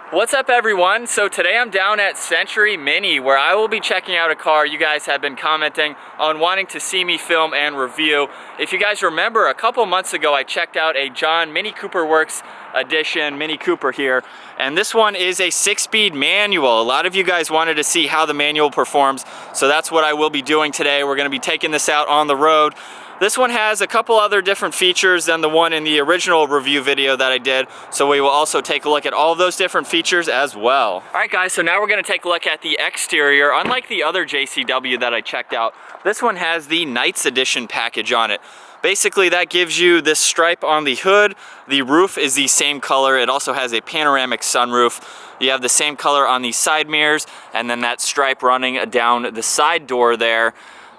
What's up everyone? So today I'm down at Century Mini where I will be checking out a car you guys have been commenting on wanting to see me film and review. If you guys remember, a couple months ago I checked out a John Mini Cooper Works edition Mini Cooper here, and this one is a 6-speed manual. A lot of you guys wanted to see how the manual performs, so that's what I will be doing today. We're going to be taking this out on the road. This one has a couple other different features than the one in the original review video that I did, so we will also take a look at all those different features as well. Alright guys, so now we're going to take a look at the exterior. Unlike the other JCW that I checked out, this one has the Knights Edition package on it. Basically that gives you this stripe on the hood. The roof is the same color. It also has a panoramic sunroof. You have the same color on the side mirrors, and then that stripe running down the side door there.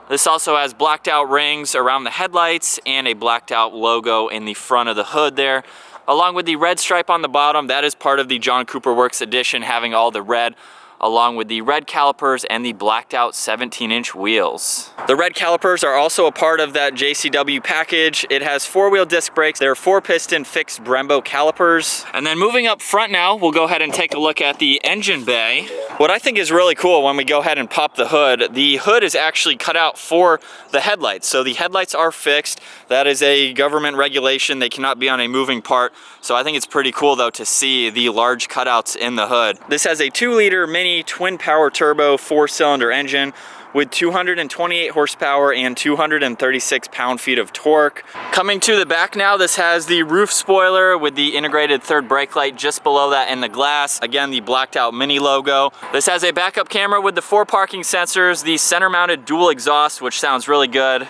This also has blacked out rings around the headlights and a blacked out logo in the front of the hood there, along with the red stripe on the bottom. That is part of the John Cooper Works edition, having all the red, along with the red calipers and the blacked out 17-inch wheels. The red calipers are also a part of that JCW package. It has 4-wheel disc brakes. They're 4-piston fixed Brembo calipers. And then moving up front now, we'll go ahead and take a look at the engine bay. What I think is really cool when we go ahead and pop the hood is actually cut out for the headlights. So the headlights are fixed. That is a government regulation. They cannot be on a moving part. So I think it's pretty cool though to see the large cutouts in the hood. This has a 2-liter Mini twin power turbo 4-cylinder engine with 228 horsepower and 236 pound-feet of torque. Coming to the back now, this has the roof spoiler with the integrated third brake light just below that in the glass. Again, the blacked out Mini logo. This has a backup camera with the 4 parking sensors, the center mounted dual exhaust, which sounds really good.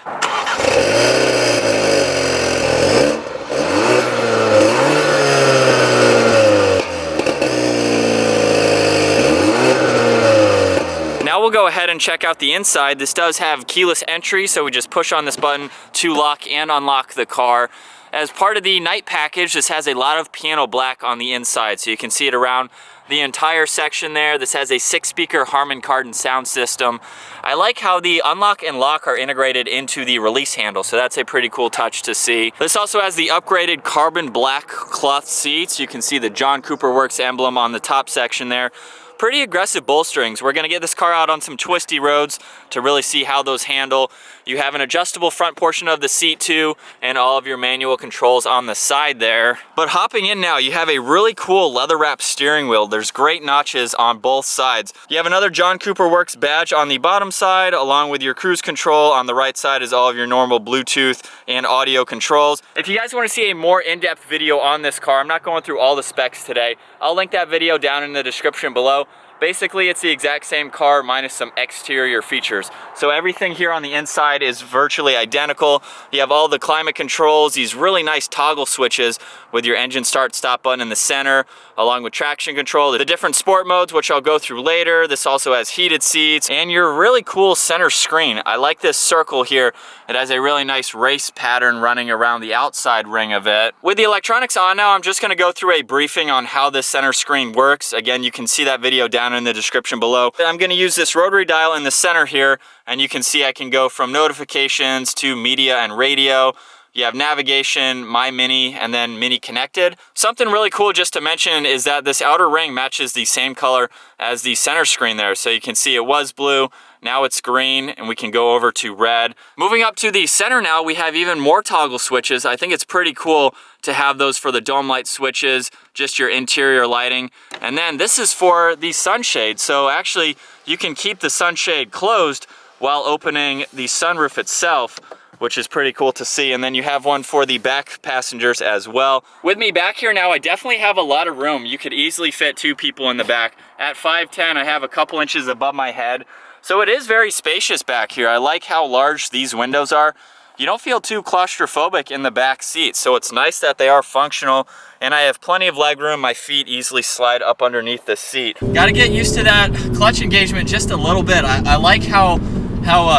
We'll go ahead and check out the inside. This does have keyless entry, so we just push on this button to lock and unlock the car. As part of the night package, this has a lot of piano black on the inside, so you can see it around the entire section there. This has a 6-speaker Harman Kardon sound system. I like how the unlock and lock are integrated into the release handle, so that's a pretty cool touch to see. This also has the upgraded carbon black cloth seats. You can see the John Cooper Works emblem on the top section there. Pretty aggressive bolsterings. We're gonna get this car out on some twisty roads to really see how those handle. You have an adjustable front portion of the seat too, and all of your manual controls on the side there. But hopping in now, you have a really cool leather wrapped steering wheel. There's great notches on both sides. You have another John Cooper Works badge on the bottom side, along with your cruise control. On the right side is all of your normal Bluetooth and audio controls. If you guys wanna see a more in-depth video on this car, I'm not going through all the specs today. I'll link that video down in the description below. Basically, it's the exact same car minus some exterior features. So everything here on the inside is virtually identical. You have all the climate controls, these really nice toggle switches with your engine start stop button in the center, along with traction control, the different sport modes, which I'll go through later. This also has heated seats and your really cool center screen. I like this circle here. It has a really nice race pattern running around the outside ring of it. With the electronics on now, I'm just gonna go through a briefing on how this center screen works. Again, you can see that video down in the description below. I'm going to use this rotary dial in the center here, and you can see I can go from notifications to media and radio. You have navigation, My Mini, and then Mini Connected. Something really cool just to mention is that this outer ring matches the same color as the center screen there. So you can see it was blue, now it's green, and we can go over to red. Moving up to the center now, we have even more toggle switches. I think it's pretty cool to have those for the dome light switches, just your interior lighting. And then this is for the sunshade. So actually, you can keep the sunshade closed while opening the sunroof itself, which is pretty cool to see. And then you have one for the back passengers as well. With me back here now, I definitely have a lot of room. You could easily fit 2 people in the back. At 5'10", I have a couple inches above my head. So it is very spacious back here. I like how large these windows are. You don't feel too claustrophobic in the back seat, so it's nice that they are functional, and I have plenty of leg room. My feet easily slide up underneath the seat. Gotta get used to that clutch engagement just a little bit. I like how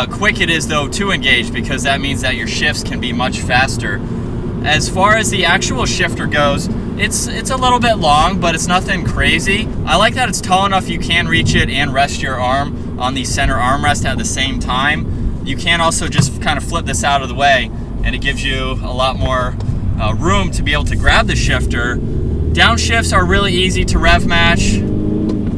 quick it is though to engage, because that means that your shifts can be much faster. As far as the actual shifter goes, it's a little bit long, but it's nothing crazy. I like that it's tall enough you can reach it and rest your arm on the center armrest at the same time. You can also just kind of flip this out of the way, and it gives you a lot more room to be able to grab the shifter Downshifts are really easy to rev match.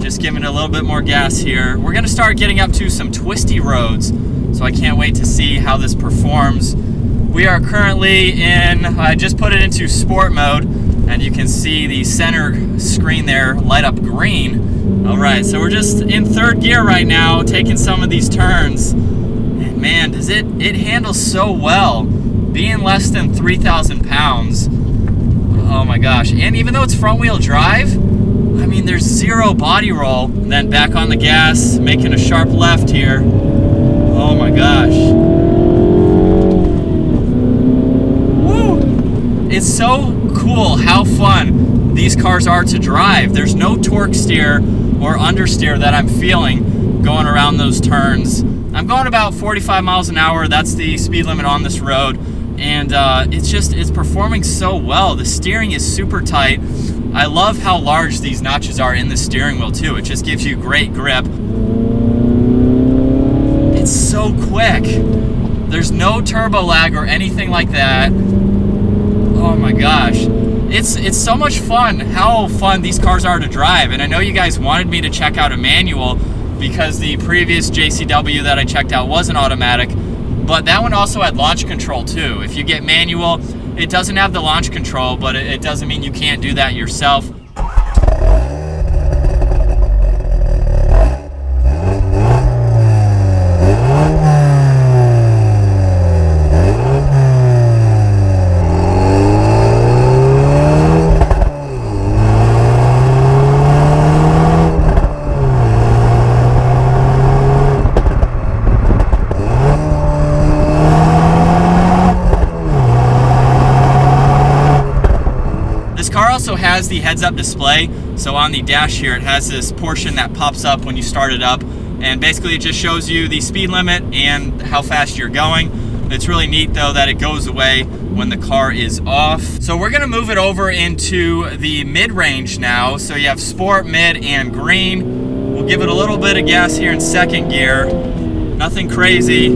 Just giving it a little bit more gas here. We're gonna start getting up to some twisty roads, so I can't wait to see how this performs. We are currently in, I just put it into sport mode, and you can see the center screen there light up green. All right, so we're just in third gear right now, taking some of these turns. And man, does it handles so well. Being less than 3,000 pounds, oh my gosh. And even though it's front wheel drive, I mean, there's zero body roll. And then back on the gas, making a sharp left here. Oh my gosh. Woo! It's so cool how fun these cars are to drive. There's no torque steer or understeer that I'm feeling going around those turns. I'm going about 45 miles an hour. That's the speed limit on this road. And it's performing so well. The steering is super tight. I love how large these notches are in the steering wheel too. It just gives you great grip. It's so quick. There's no turbo lag or anything like that. Oh my gosh. It's so much fun how fun these cars are to drive. And I know you guys wanted me to check out a manual because the previous JCW that I checked out wasn't automatic, but that one also had launch control too. If you get manual, it doesn't have the launch control, but it doesn't mean you can't do that yourself. Also has the heads-up display, so on the dash here it has this portion that pops up when you start it up, and basically it just shows you the speed limit and how fast you're going. It's really neat though that it goes away when the car is off. So we're gonna move it over into the mid-range now. So you have sport, mid, and green. We'll give it a little bit of gas here in second gear. Nothing crazy.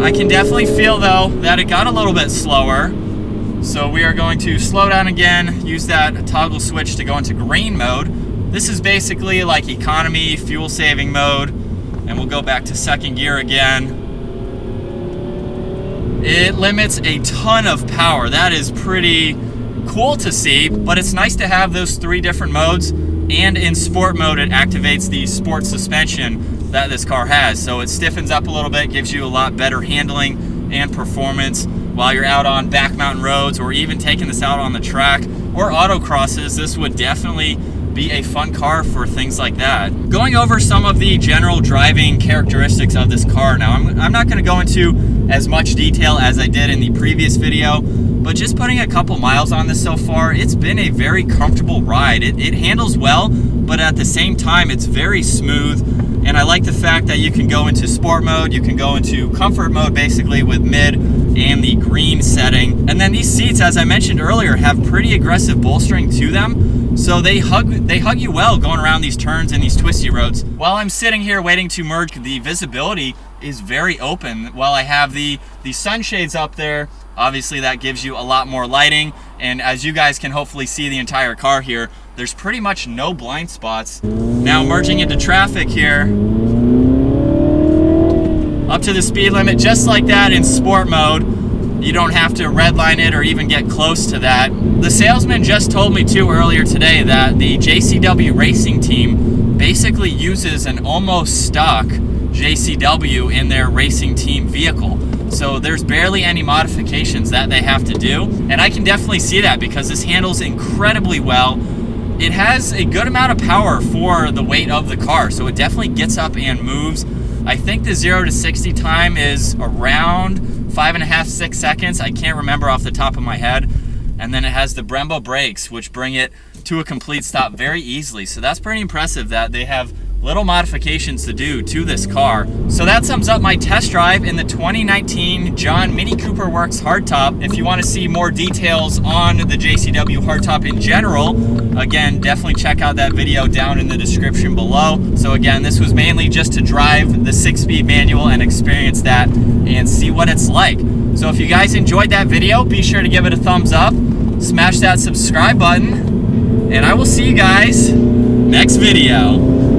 I can definitely feel though that it got a little bit slower. So we are going to slow down again, use that toggle switch to go into green mode. This is basically like economy, fuel saving mode, and we'll go back to second gear again. It limits a ton of power. That is pretty cool to see, but it's nice to have those three different modes, and in sport mode it activates the sport suspension that this car has. So it stiffens up a little bit, gives you a lot better handling and performance while you're out on back mountain roads, or even taking this out on the track or autocrosses. This would definitely be a fun car for things like that. Going over some of the general driving characteristics of this car now, I'm not going to go into as much detail as I did in the previous video, but just putting a couple miles on this so far, it's been a very comfortable ride. It handles well, but at the same time it's very smooth. And I like the fact that you can go into sport mode, you can go into comfort mode basically with mid and the green setting. And then these seats, as I mentioned earlier, have pretty aggressive bolstering to them. So they hug you well going around these turns and these twisty roads. While I'm sitting here waiting to merge, the visibility is very open. While I have the sunshades up there, obviously that gives you a lot more lighting. And as you guys can hopefully see the entire car here, there's pretty much no blind spots. Now merging into traffic here, up to the speed limit, just like that in sport mode. You don't have to redline it or even get close to that. The salesman just told me too earlier today that the JCW racing team basically uses an almost stock JCW in their racing team vehicle. So there's barely any modifications that they have to do. And I can definitely see that because this handles incredibly well. It has a good amount of power for the weight of the car, so it definitely gets up and moves. I think the 0 to 60 time is around 5.5, 6 seconds. I can't remember off the top of my head. And then it has the Brembo brakes, which bring it to a complete stop very easily. So that's pretty impressive that they have little modifications to do to this car. So that sums up my test drive in the 2019 John Mini Cooper Works Hardtop. If you want to see more details on the JCW Hardtop in general, again, definitely check out that video down in the description below. So again, this was mainly just to drive the 6-speed manual and experience that and see what it's like. So if you guys enjoyed that video, be sure to give it a thumbs up, smash that subscribe button, and I will see you guys next video.